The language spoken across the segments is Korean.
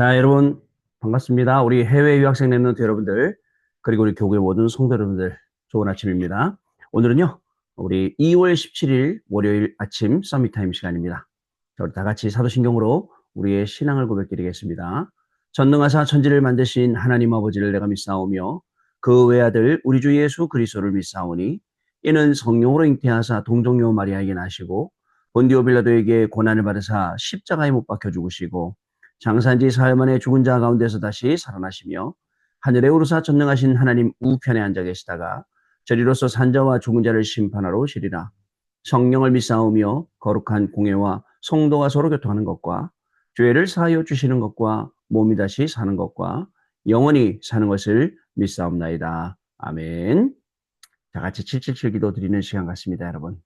자, 여러분, 반갑습니다. 우리 해외 유학생 랩런트 여러분들, 그리고 우리 교회 모든 성도 여러분들, 좋은 아침입니다. 오늘은요, 우리 2월 17일 월요일 아침 서밋타임 시간입니다. 자, 우리 다 같이 사도신경으로 우리의 신앙을 고백드리겠습니다. 전능하사 천지를 만드신 하나님 아버지를 내가 믿사오며, 그 외아들 우리 주 예수 그리스도를 믿사오니, 이는 성령으로 잉태하사 동정녀 마리아에게 나시고, 본디오 빌라도에게 고난을 받으사 십자가에 못 박혀 죽으시고, 장사한 지 사흘 만에 죽은 자 가운데서 다시 살아나시며 하늘에 오르사 전능하신 하나님 우편에 앉아 계시다가 저리로서 산자와 죽은 자를 심판하러 오시리라. 성령을 믿사오며 거룩한 공예와 성도가 서로 교통하는 것과 죄를 사하여 주시는 것과 몸이 다시 사는 것과 영원히 사는 것을 믿사옵나이다. 아멘. 다 같이 777 기도 드리는 시간 같습니다, 여러분.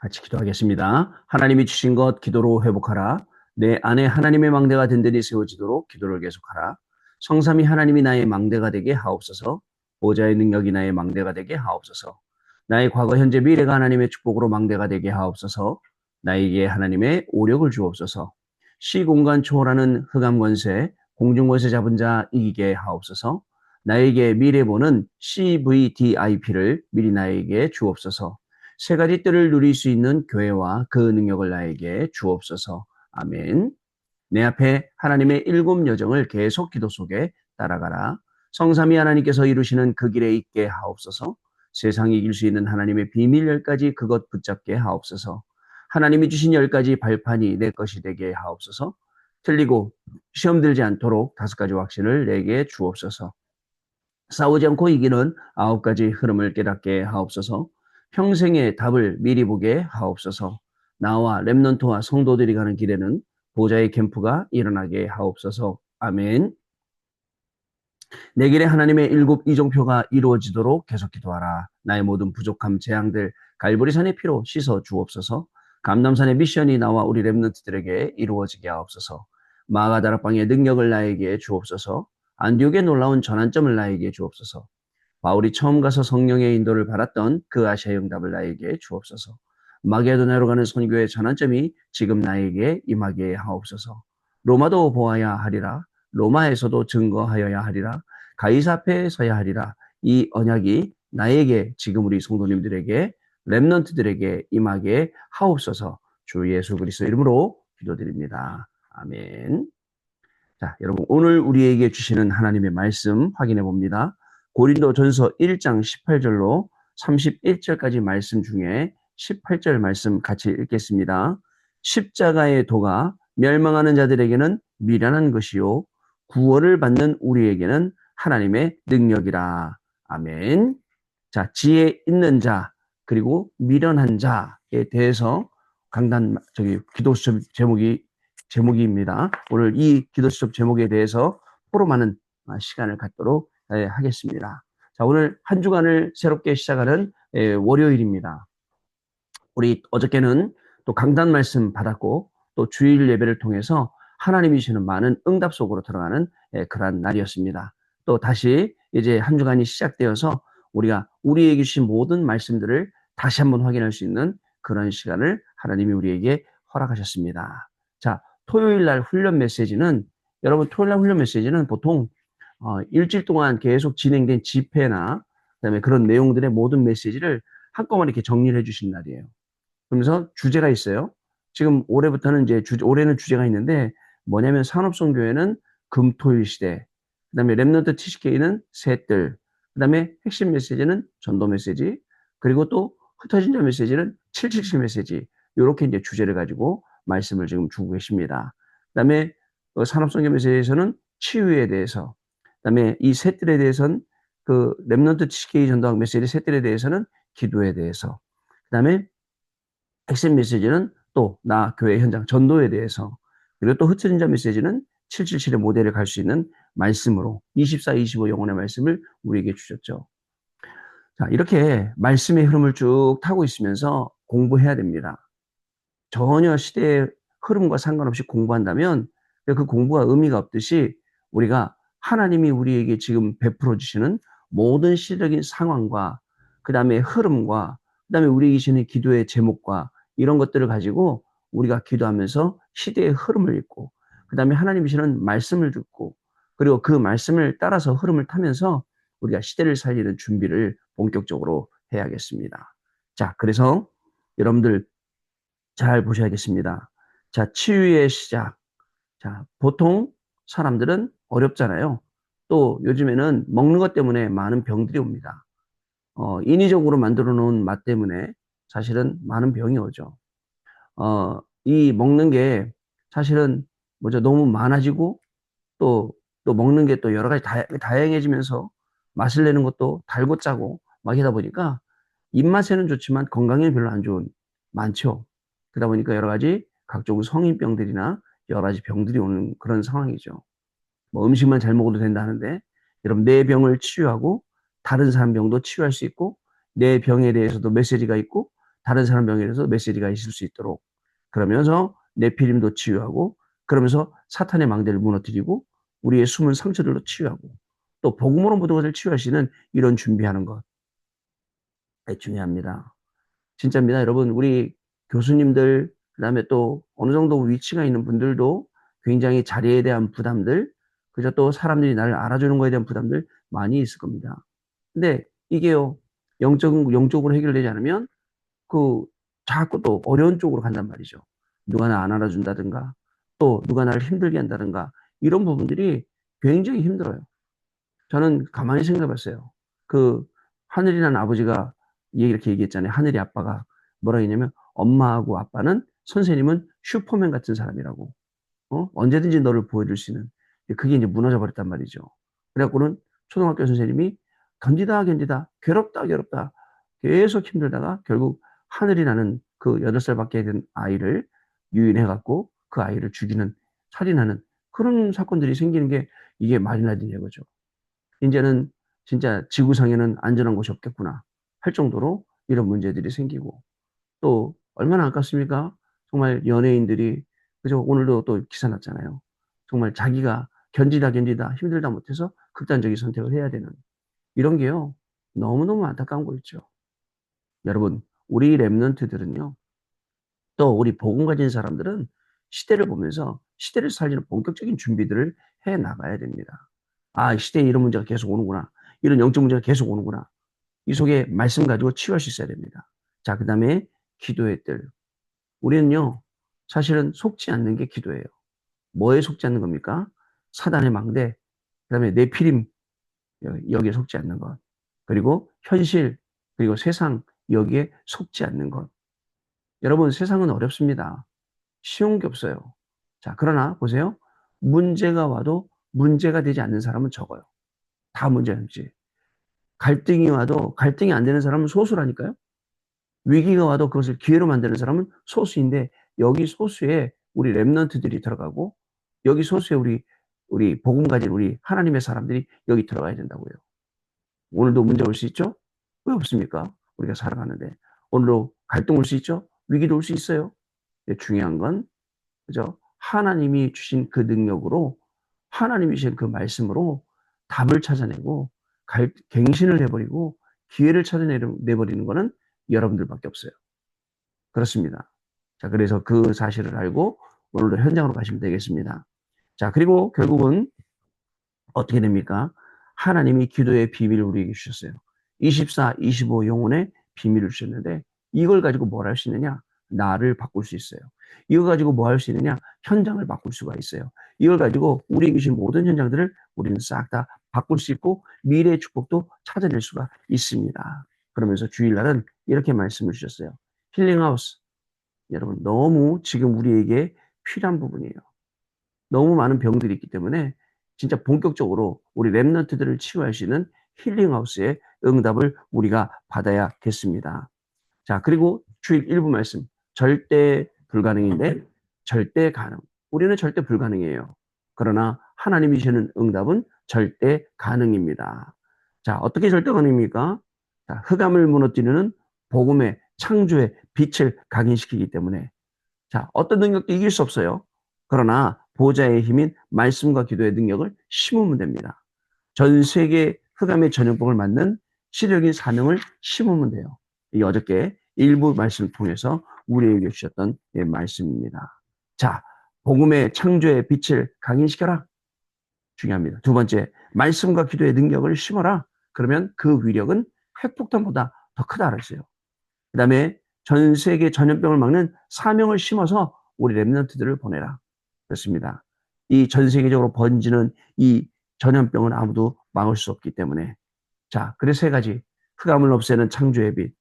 같이 기도하겠습니다. 하나님이 주신 것 기도로 회복하라. 내 안에 하나님의 망대가 든든히 세워지도록 기도를 계속하라. 성삼위 하나님이 나의 망대가 되게 하옵소서. 보좌의 능력이 나의 망대가 되게 하옵소서. 나의 과거 현재 미래가 하나님의 축복으로 망대가 되게 하옵소서. 나에게 하나님의 오력을 주옵소서. 시공간 초월하는 흑암 권세, 공중 권세 잡은 자 이기게 하옵소서. 나에게 미래 보는 CVDIP를 미리 나에게 주옵소서. 세 가지 뜰을 누릴 수 있는 교회와 그 능력을 나에게 주옵소서. 아멘. 내 앞에 하나님의 7 여정을 계속 기도 속에 따라가라. 성삼위 하나님께서 이루시는 그 길에 있게 하옵소서. 세상이 이길 수 있는 하나님의 비밀 10가지 그것 붙잡게 하옵소서. 하나님이 주신 10가지 발판이 내 것이 되게 하옵소서. 틀리고 시험 들지 않도록 5가지 확신을 내게 주옵소서. 싸우지 않고 이기는 9가지 흐름을 깨닫게 하옵소서. 평생의 답을 미리 보게 하옵소서. 나와 렘넌트와 성도들이 가는 길에는 보좌의 캠프가 일어나게 하옵소서. 아멘. 내 길에 하나님의 7 이정표가 이루어지도록 계속 기도하라. 나의 모든 부족함, 재앙들 갈보리산의 피로 씻어 주옵소서. 감남산의 미션이 나와 우리 렘넌트들에게 이루어지게 하옵소서. 마가다락방의 능력을 나에게 주옵소서. 안디옥의 놀라운 전환점을 나에게 주옵소서. 바울이 처음 가서 성령의 인도를 받았던 그 아시아 응답을 나에게 주옵소서. 마게도나로 가는 선교의 전환점이 지금 나에게 임하게 하옵소서. 로마도 보아야 하리라. 로마에서도 증거하여야 하리라. 가이사 앞에 서야 하리라. 이 언약이 나에게 지금 우리 성도님들에게 렘넌트들에게 임하게 하옵소서. 주 예수 그리스도 이름으로 기도드립니다. 아멘. 자, 여러분 오늘 우리에게 주시는 하나님의 말씀 확인해 봅니다. 고린도전서 1장 18절로 31절까지 말씀 중에 18절 말씀 같이 읽겠습니다. 십자가의 도가 멸망하는 자들에게는 미련한 것이요 구원을 받는 우리에게는 하나님의 능력이라. 아멘. 자, 지혜 있는 자 그리고 미련한 자에 대해서 기도 제목입니다. 오늘 이 기도 수첩 제목에 대해서 포럼하는 시간을 갖도록 하겠습니다. 자, 오늘 한 주간을 새롭게 시작하는 월요일입니다. 우리 어저께는 또 강단 말씀 받았고 또 주일 예배를 통해서 하나님이 주시는 많은 응답 속으로 들어가는 그러한 날이었습니다. 또 다시 이제 한 주간이 시작되어서 우리가 우리에게 주신 모든 말씀들을 다시 한번 확인할 수 있는 그런 시간을 하나님이 우리에게 허락하셨습니다. 자, 토요일 날 훈련 메시지는 여러분 토요일 날 훈련 메시지는 보통 일주일 동안 계속 진행된 집회나 그다음에 그런 내용들의 모든 메시지를 한꺼번에 이렇게 정리를 해주신 날이에요. 그러면서 주제가 있어요. 지금 올해부터는 이제 올해는 주제가 있는데 뭐냐면 산업선교회는 금토일 시대, 그다음에 렘넌트 TCK는 새뜰, 그다음에 핵심 메시지는 전도 메시지, 그리고 또 흩어진 자 메시지는 777 메시지. 이렇게 이제 주제를 가지고 말씀을 지금 주고 계십니다. 그다음에 산업선교 메시지에서는 치유에 대해서, 그다음에 이 새뜰에 대해서는 그 렘넌트 TCK 전도학 메시지 새뜰에 대해서는 기도에 대해서, 그다음에 핵심 메시지는 또 나 교회 현장 전도에 대해서, 그리고 또 흩어진 자 메시지는 777의 모델을 갈 수 있는 말씀으로 24, 25 영혼의 말씀을 우리에게 주셨죠. 자, 이렇게 말씀의 흐름을 쭉 타고 있으면서 공부해야 됩니다. 전혀 시대의 흐름과 상관없이 공부한다면 그 공부가 의미가 없듯이 우리가 하나님이 우리에게 지금 베풀어 주시는 모든 시대적인 상황과 그 다음에 흐름과 그다음에 우리 계시는 기도의 제목과 이런 것들을 가지고 우리가 기도하면서 시대의 흐름을 읽고 그다음에 하나님이 주시는 말씀을 듣고 그리고 그 말씀을 따라서 흐름을 타면서 우리가 시대를 살리는 준비를 본격적으로 해야겠습니다. 자, 그래서 여러분들 잘 보셔야겠습니다. 자, 치유의 시작. 자, 보통 사람들은 어렵잖아요. 또 요즘에는 먹는 것 때문에 많은 병들이 옵니다. 인위적으로 만들어 놓은 맛 때문에 사실은 많은 병이 오죠. 이 먹는 게 사실은 뭐죠? 너무 많아지고 또 먹는 게 또 여러 가지 다양해지면서 맛을 내는 것도 달고 짜고 막 이러다 보니까 입맛에는 좋지만 건강에는 별로 안 좋은 많죠. 그러다 보니까 여러 가지 각종 성인병들이나 여러 가지 병들이 오는 그런 상황이죠. 뭐 음식만 잘 먹어도 된다 하는데 여러분 내 병을 치유하고 다른 사람 병도 치유할 수 있고 내 병에 대해서도 메시지가 있고 다른 사람 병에 대해서 메시지가 있을 수 있도록 그러면서 내 피림도 치유하고 그러면서 사탄의 망대를 무너뜨리고 우리의 숨은 상처들로 치유하고 또 복음으로 모든 것을 치유하시는 이런 준비하는 것 중요합니다. 진짜입니다. 여러분 우리 교수님들 그다음에 또 어느 정도 위치가 있는 분들도 굉장히 자리에 대한 부담들 그저 또 사람들이 나를 알아주는 거에 대한 부담들 많이 있을 겁니다. 근데 이게요 영적으로 해결되지 않으면 그 자꾸 또 어려운 쪽으로 간단 말이죠. 누가 나 안 알아준다든가 또 누가 나를 힘들게 한다든가 이런 부분들이 굉장히 힘들어요. 저는 가만히 생각해 봤어요. 그 하늘이라는 아버지가 이렇게 얘기했잖아요. 하늘이 아빠가 뭐라 했냐면 엄마하고 아빠는 선생님은 슈퍼맨 같은 사람이라고. 언제든지 너를 보여줄 수 있는. 그게 이제 무너져 버렸단 말이죠. 그래갖고는 초등학교 선생님이 견디다 괴롭다 계속 힘들다가 결국 하늘이라는 그 8살밖에 된 아이를 유인해갖고 그 아이를 죽이는 살인하는 그런 사건들이 생기는 게 이게 말이나 되냐 이거죠. 이제는 진짜 지구상에는 안전한 곳이 없겠구나 할 정도로 이런 문제들이 생기고 또 얼마나 아깝습니까? 정말 연예인들이 그죠? 오늘도 또 기사 났잖아요. 정말 자기가 견디다 힘들다 못해서 극단적인 선택을 해야 되는 이런 게요. 너무너무 안타까운 거 있죠. 여러분, 우리 랩런트들은요. 또 우리 복음 가진 사람들은 시대를 보면서 시대를 살리는 본격적인 준비들을 해 나가야 됩니다. 아, 시대에 이런 문제가 계속 오는구나. 이런 영적 문제가 계속 오는구나. 이 속에 말씀 가지고 치유할 수 있어야 됩니다. 자, 그다음에 기도의 뜰. 우리는요. 사실은 속지 않는 게 기도예요. 뭐에 속지 않는 겁니까? 사단의 망대, 그다음에 네피림 여기에 속지 않는 것. 그리고 현실, 그리고 세상 여기에 속지 않는 것. 여러분 세상은 어렵습니다. 쉬운 게 없어요. 자, 그러나 보세요. 문제가 와도 문제가 되지 않는 사람은 적어요. 다 문제였지. 갈등이 와도 갈등이 안 되는 사람은 소수라니까요. 위기가 와도 그것을 기회로 만드는 사람은 소수인데 여기 소수에 우리 랩런트들이 들어가고 여기 소수에 우리 복음 가진 우리 하나님의 사람들이 여기 들어가야 된다고요. 오늘도 문제 올 수 있죠? 왜 없습니까? 우리가 살아가는데 오늘도 갈등 올 수 있죠? 위기도 올 수 있어요. 중요한 건 그죠? 하나님이 주신 그 능력으로 하나님이 주신 그 말씀으로 답을 찾아내고 갱신을 해버리고 기회를 찾아내버리는 거는 여러분들밖에 없어요. 그렇습니다. 자, 그래서 그 사실을 알고 오늘도 현장으로 가시면 되겠습니다. 자, 그리고 결국은 어떻게 됩니까? 하나님이 기도의 비밀을 우리에게 주셨어요. 24, 25 영혼의 비밀을 주셨는데 이걸 가지고 뭘 할 수 있느냐? 나를 바꿀 수 있어요. 이걸 가지고 뭐 할 수 있느냐? 현장을 바꿀 수가 있어요. 이걸 가지고 우리에게 주신 모든 현장들을 우리는 싹 다 바꿀 수 있고 미래의 축복도 찾아낼 수가 있습니다. 그러면서 주일날은 이렇게 말씀을 주셨어요. 힐링하우스. 여러분 너무 지금 우리에게 필요한 부분이에요. 너무 많은 병들이 있기 때문에 진짜 본격적으로 우리 랩런트들을 치유할 수 있는 힐링하우스의 응답을 우리가 받아야겠습니다. 자, 그리고 주일 일부 말씀. 절대 불가능인데 절대 가능. 우리는 절대 불가능이에요. 그러나 하나님이 주시는 응답은 절대 가능입니다. 자, 어떻게 절대 가능입니까? 자, 흑암을 무너뜨리는 복음의 창조의 빛을 각인시키기 때문에 자, 어떤 능력도 이길 수 없어요. 그러나 보좌의 힘인 말씀과 기도의 능력을 심으면 됩니다. 전 세계 흑암의 전염병을 맞는 시력인 사명을 심으면 돼요. 이 어저께 일부 말씀을 통해서 우리에게 주셨던 말씀입니다. 자, 복음의 창조의 빛을 강인시켜라. 중요합니다. 두 번째, 말씀과 기도의 능력을 심어라. 그러면 그 위력은 핵폭탄보다 더 크다 그랬어요. 그 다음에 전 세계 전염병을 막는 사명을 심어서 우리 렘넌트들을 보내라. 그렇습니다. 이 전 세계적으로 번지는 이 전염병은 아무도 막을 수 없기 때문에. 자, 그래서 세 가지. 흑암을 없애는 창조의 빛,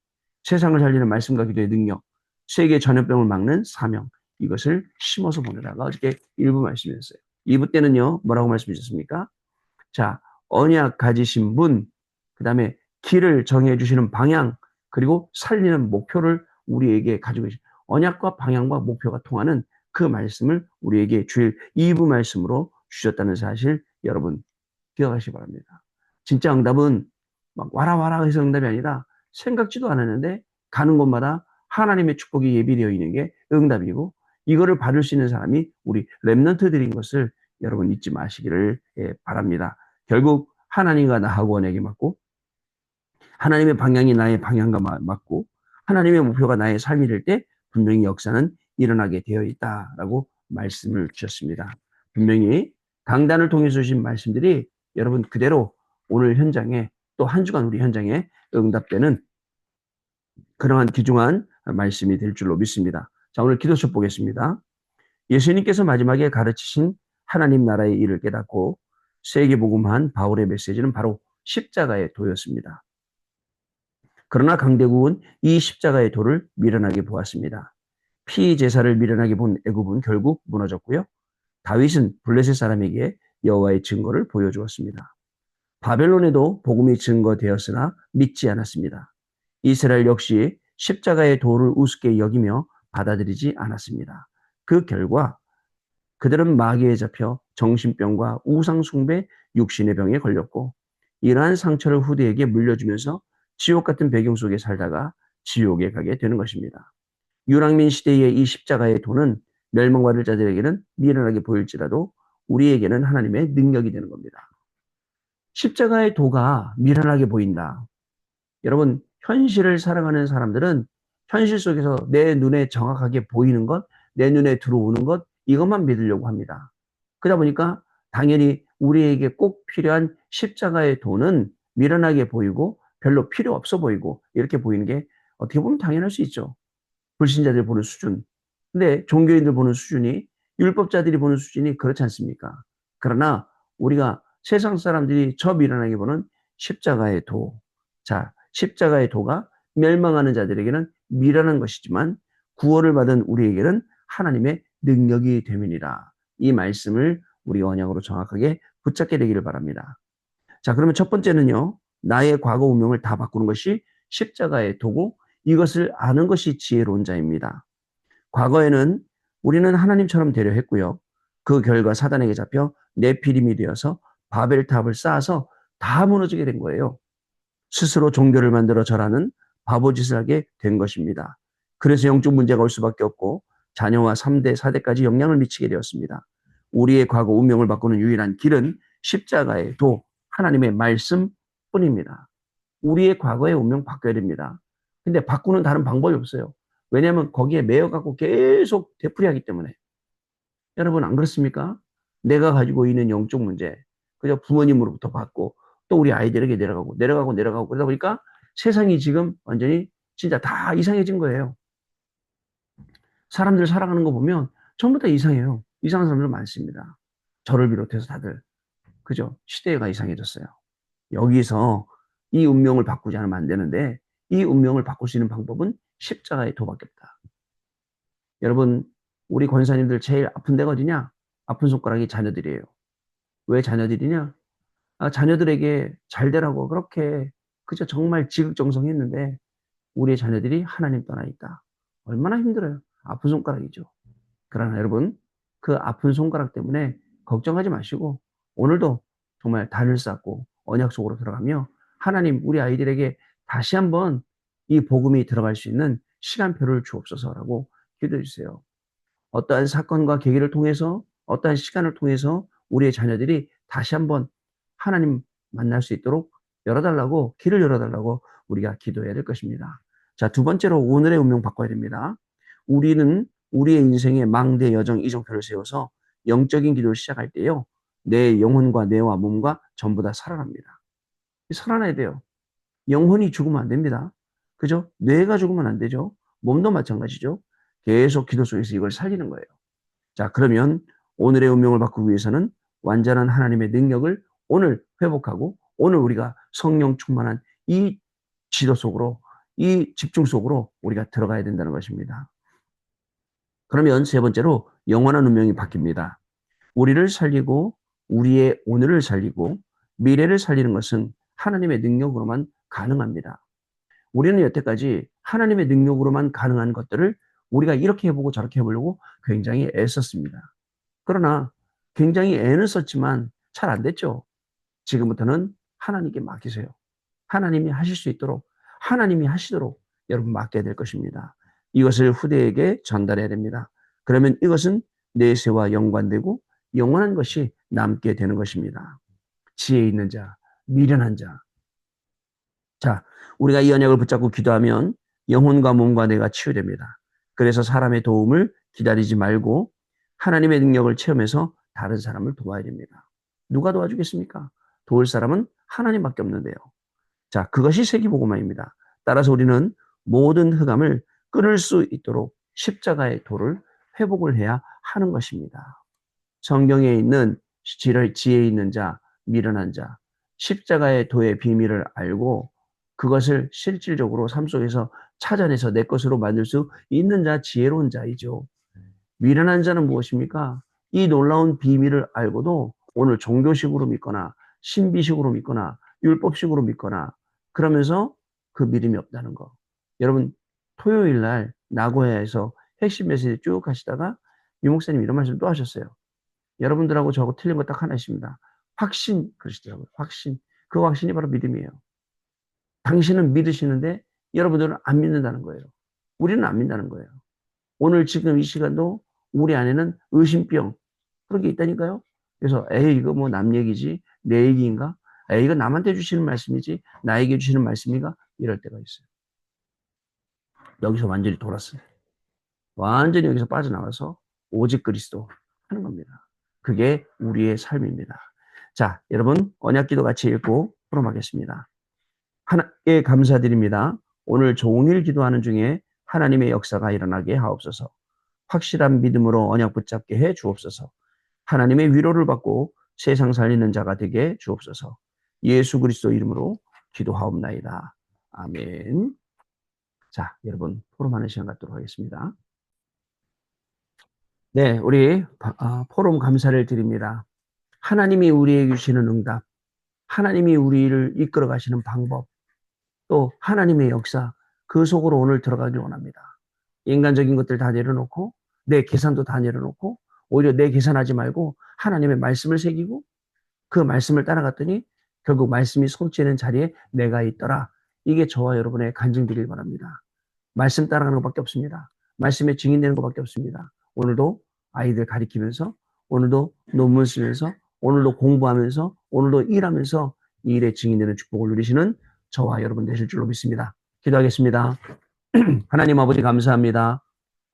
세상을 살리는 말씀과 기도의 능력, 세계 전염병을 막는 사명. 이것을 심어서 보내라가 어저께 1부 말씀이었어요. 2부 때는요, 뭐라고 말씀해 주셨습니까? 자, 언약 가지신 분, 그 다음에 길을 정해 주시는 방향, 그리고 살리는 목표를 우리에게 가지고 계신 언약과 방향과 목표가 통하는 그 말씀을 우리에게 주일 2부 말씀으로 주셨다는 사실 여러분 기억하시기 바랍니다. 진짜 응답은 막 와라 해서 응답이 아니라 생각지도 않았는데 가는 곳마다 하나님의 축복이 예비되어 있는 게 응답이고 이거를 받을 수 있는 사람이 우리 렘넌트들인 것을 여러분 잊지 마시기를 바랍니다. 결국 하나님과 나하고 원에게 맞고 하나님의 방향이 나의 방향과 맞고 하나님의 목표가 나의 삶이 될 때 분명히 역사는 일어나게 되어 있다라고 말씀을 주셨습니다. 분명히 강단을 통해서 주신 말씀들이 여러분 그대로 오늘 현장에 또 한 주간 우리 현장에 응답되는 그러한 귀중한 말씀이 될 줄로 믿습니다. 자, 오늘 기도서 보겠습니다. 예수님께서 마지막에 가르치신 하나님 나라의 일을 깨닫고 세계복음한 바울의 메시지는 바로 십자가의 도였습니다. 그러나 강대국은 이 십자가의 도를 미련하게 보았습니다. 피제사를 미련하게 본 애굽은 결국 무너졌고요. 다윗은 블레셋 사람에게 여호와의 증거를 보여주었습니다. 바벨론에도 복음이 증거되었으나 믿지 않았습니다. 이스라엘 역시 십자가의 도를 우습게 여기며 받아들이지 않았습니다. 그 결과 그들은 마귀에 잡혀 정신병과 우상숭배, 육신의 병에 걸렸고 이러한 상처를 후대에게 물려주면서 지옥 같은 배경 속에 살다가 지옥에 가게 되는 것입니다. 유랑민 시대의 이 십자가의 도는 멸망받을 자들에게는 미련하게 보일지라도 우리에게는 하나님의 능력이 되는 겁니다. 십자가의 도가 미련하게 보인다. 여러분, 현실을 살아가는 사람들은 현실 속에서 내 눈에 정확하게 보이는 것, 내 눈에 들어오는 것, 이것만 믿으려고 합니다. 그러다 보니까 당연히 우리에게 꼭 필요한 십자가의 도는 미련하게 보이고 별로 필요 없어 보이고 이렇게 보이는 게 어떻게 보면 당연할 수 있죠. 불신자들 보는 수준. 근데 종교인들 보는 수준이 율법자들이 보는 수준이 그렇지 않습니까? 그러나 우리가 세상 사람들이 저 미련하게 보는 십자가의 도. 자, 십자가의 도가 멸망하는 자들에게는 미련한 것이지만 구원을 받은 우리에게는 하나님의 능력이 됨이니라. 이 말씀을 우리 언약으로 정확하게 붙잡게 되기를 바랍니다. 자, 그러면 첫 번째는요. 나의 과거 운명을 다 바꾸는 것이 십자가의 도고 이것을 아는 것이 지혜로운 자입니다. 과거에는 우리는 하나님처럼 되려 했고요. 그 결과 사단에게 잡혀 네피림이 되어서 바벨탑을 쌓아서 다 무너지게 된 거예요. 스스로 종교를 만들어 절하는 바보짓을 하게 된 것입니다. 그래서 영적 문제가 올 수밖에 없고 자녀와 3대, 4대까지 영향을 미치게 되었습니다. 우리의 과거 운명을 바꾸는 유일한 길은 십자가의 도, 하나님의 말씀뿐입니다. 우리의 과거의 운명 바뀌어야 됩니다. 근데 바꾸는 다른 방법이 없어요. 왜냐하면 거기에 매여갖고 계속 되풀이하기 때문에. 여러분 안 그렇습니까? 내가 가지고 있는 영적 문제, 그저 부모님으로부터 받고 또 우리 아이들에게 내려가고 그러다 보니까 세상이 지금 완전히 진짜 다 이상해진 거예요. 사람들 살아가는 거 보면 전부 다 이상해요. 이상한 사람들 많습니다. 저를 비롯해서 다들. 그죠? 시대가 이상해졌어요. 여기서 이 운명을 바꾸지 않으면 안 되는데 이 운명을 바꿀 수 있는 방법은 십자가의 도밖에 없다. 여러분, 우리 권사님들 제일 아픈 데가 어디냐? 아픈 손가락이 자녀들이에요. 왜 자녀들이냐? 자녀들에게 잘 되라고 그렇게 그저 정말 지극정성했는데 우리의 자녀들이 하나님 떠나 있다. 얼마나 힘들어요. 아픈 손가락이죠. 그러나 여러분, 그 아픈 손가락 때문에 걱정하지 마시고 오늘도 정말 단을 쌓고 언약 속으로 들어가며 하나님 우리 아이들에게 다시 한번 이 복음이 들어갈 수 있는 시간표를 주옵소서라고 기도해 주세요. 어떠한 사건과 계기를 통해서 어떠한 시간을 통해서 우리의 자녀들이 다시 한번 하나님 만날 수 있도록 열어달라고 길을 열어달라고 우리가 기도해야 될 것입니다. 자, 두 번째로 오늘의 운명 바꿔야 됩니다. 우리는 우리의 인생의 망대, 여정, 이정표를 세워서 영적인 기도를 시작할 때요. 내 영혼과 뇌와 몸과 전부 다 살아납니다. 살아나야 돼요. 영혼이 죽으면 안 됩니다. 그죠? 뇌가 죽으면 안 되죠. 몸도 마찬가지죠. 계속 기도 속에서 이걸 살리는 거예요. 자, 그러면 오늘의 운명을 바꾸기 위해서는 완전한 하나님의 능력을 오늘 회복하고 오늘 우리가 성령 충만한 이 지도 속으로 이 집중 속으로 우리가 들어가야 된다는 것입니다. 그러면 세 번째로 영원한 운명이 바뀝니다. 우리를 살리고 우리의 오늘을 살리고 미래를 살리는 것은 하나님의 능력으로만 가능합니다. 우리는 여태까지 하나님의 능력으로만 가능한 것들을 우리가 이렇게 해보고 저렇게 해보려고 굉장히 애썼습니다. 그러나 굉장히 애는 썼지만 잘 안 됐죠. 지금부터는 하나님께 맡기세요. 하나님이 하실 수 있도록 하나님이 하시도록 여러분 맡겨야 될 것입니다. 이것을 후대에게 전달해야 됩니다. 그러면 이것은 내세와 연관되고 영원한 것이 남게 되는 것입니다. 지혜 있는 자, 미련한 자. 자, 우리가 이 언약을 붙잡고 기도하면 영혼과 몸과 뇌가 치유됩니다. 그래서 사람의 도움을 기다리지 말고 하나님의 능력을 체험해서 다른 사람을 도와야 됩니다. 누가 도와주겠습니까? 도울 사람은 하나님밖에 없는데요. 자, 그것이 세기복음화입니다. 따라서 우리는 모든 흑암을 끊을 수 있도록 십자가의 도를 회복을 해야 하는 것입니다. 성경에 있는 지혜 있는 자, 미련한 자, 십자가의 도의 비밀을 알고 그것을 실질적으로 삶 속에서 찾아내서 내 것으로 만들 수 있는 자, 지혜로운 자이죠. 미련한 자는 무엇입니까? 이 놀라운 비밀을 알고도 오늘 종교식으로 믿거나 신비식으로 믿거나 율법식으로 믿거나 그러면서 그 믿음이 없다는 거. 여러분 토요일 날 나고야에서 핵심 메시지 쭉 하시다가 유 목사님 이런 말씀 또 하셨어요. 여러분들하고 저하고 틀린 거 딱 하나 있습니다. 확신 그러시더라고요. 확신. 그 확신이 바로 믿음이에요. 당신은 믿으시는데 여러분들은 안 믿는다는 거예요. 우리는 안 믿는다는 거예요. 오늘 지금 이 시간도 우리 안에는 의심병 그런 게 있다니까요. 그래서 에이 이거 뭐 남 얘기지 내 얘기인가? 에이 이거 남한테 주시는 말씀이지 나에게 주시는 말씀인가? 이럴 때가 있어요. 여기서 완전히 돌았어요. 완전히 여기서 빠져나와서 오직 그리스도 하는 겁니다. 그게 우리의 삶입니다. 자, 여러분 언약기도 같이 읽고 풀어가겠습니다. 하나님께 감사드립니다. 오늘 종일 기도하는 중에 하나님의 역사가 일어나게 하옵소서. 확실한 믿음으로 언약 붙잡게 해 주옵소서. 하나님의 위로를 받고 세상 살리는 자가 되게 주옵소서. 예수 그리스도 이름으로 기도하옵나이다. 아멘. 자, 여러분 포럼하는 시간 갖도록 하겠습니다. 네, 우리 포럼 감사를 드립니다. 하나님이 우리에게 주시는 응답, 하나님이 우리를 이끌어 가시는 방법, 또 하나님의 역사, 그 속으로 오늘 들어가길 원합니다. 인간적인 것들 다 내려놓고 내 계산도 다 내려놓고 오히려 내 계산하지 말고 하나님의 말씀을 새기고 그 말씀을 따라갔더니 결국 말씀이 성취되는 자리에 내가 있더라. 이게 저와 여러분의 간증되길 바랍니다. 말씀 따라가는 것밖에 없습니다. 말씀에 증인되는 것밖에 없습니다. 오늘도 아이들 가리키면서 오늘도 논문 쓰면서 오늘도 공부하면서 오늘도 일하면서 이 일에 증인되는 축복을 누리시는 저와 여러분 되실 줄로 믿습니다. 기도하겠습니다. 하나님 아버지 감사합니다.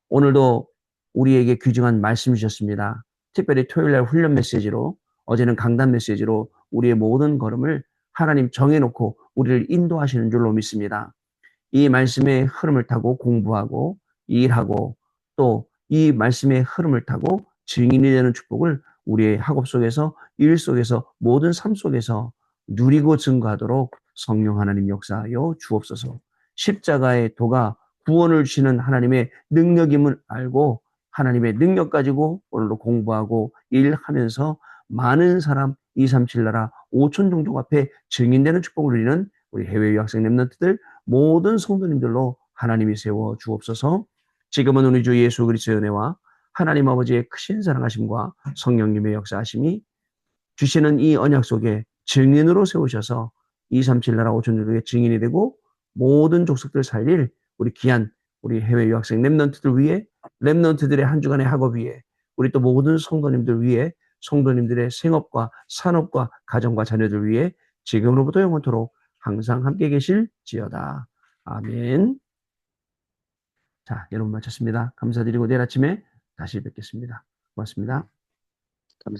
오늘도 우리에게 귀중한 말씀 주셨습니다. 특별히 토요일날 훈련 메시지로 어제는 강단 메시지로 우리의 모든 걸음을 하나님 정해놓고 우리를 인도하시는 줄로 믿습니다. 이 말씀의 흐름을 타고 공부하고 일하고 또 이 말씀의 흐름을 타고 증인이 되는 축복을 우리의 학업 속에서 일 속에서 모든 삶 속에서 누리고 증거하도록 성령 하나님 역사하여 주옵소서. 십자가의 도가 구원을 주시는 하나님의 능력임을 알고 하나님의 능력 가지고 오늘도 공부하고 일하면서 많은 사람 237 나라 5천 종족 앞에 증인되는 축복을 누리는 우리 해외 유학생 렘넌트들 모든 성도님들로 하나님이 세워 주옵소서. 지금은 우리 주 예수 그리스도의 은혜와 하나님 아버지의 크신 사랑하심과 성령님의 역사하심이 주시는 이 언약 속에 증인으로 세우셔서 237 나라 5천 종족의 증인이 되고 모든 족속들 살릴 우리 귀한 우리 해외 유학생 렘넌트들 위해 렘넌트들의 한 주간의 학업 위에 우리 또 모든 성도님들 위해 성도님들의 생업과 산업과 가정과 자녀들 위해 지금으로부터 영원토록 항상 함께 계실지어다. 아멘. 자, 여러분 마쳤습니다. 감사드리고 내일 아침에 다시 뵙겠습니다. 고맙습니다.